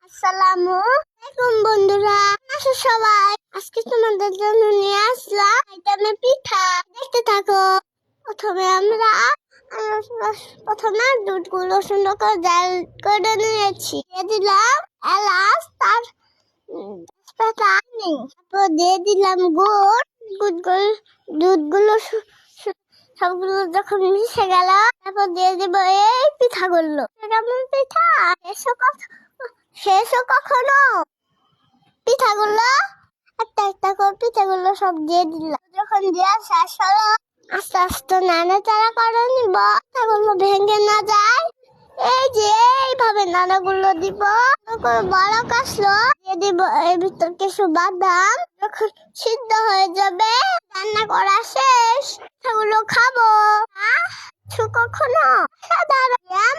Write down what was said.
আসসালামু আলাইকুম বন্ধুরা, আসো সবাই। আজকে তোমাদের জন্য নিয়ে আসলাম আইটেমে পিঠা। দেখতে থাকো। প্রথমে দুধগুলো সুন্দর করে জাল করে নিয়েছি। দিয়ে দিলাম এলাচ, তেজপাতা, তারপর দিয়ে দিলাম গুড়। দুধগুলো সবগুলো যখন মিশে গেল, তারপর দিয়ে দিব এই পিঠাগুলো। কেমন পিঠা শেষও কখনো পিঠাগুলো একটা একটা করে পিঠাগুলো সব দিয়ে দিলাম। যখন দেওয়া শেষ হলো, আস্তে আস্তে নাড়াচাড়া করে নিব, পিঠাগুলো ভেঙে না যায়। এই যে এইভাবে নাড়াগুলো দিব। বড় কাশলো দিয়ে দিব এর ভিতর কিছু বাদাম। যখন সিদ্ধ হয়ে যাবে, রান্না করা শেষ, পিঠাগুলো খাবো। কখনো সাধারণ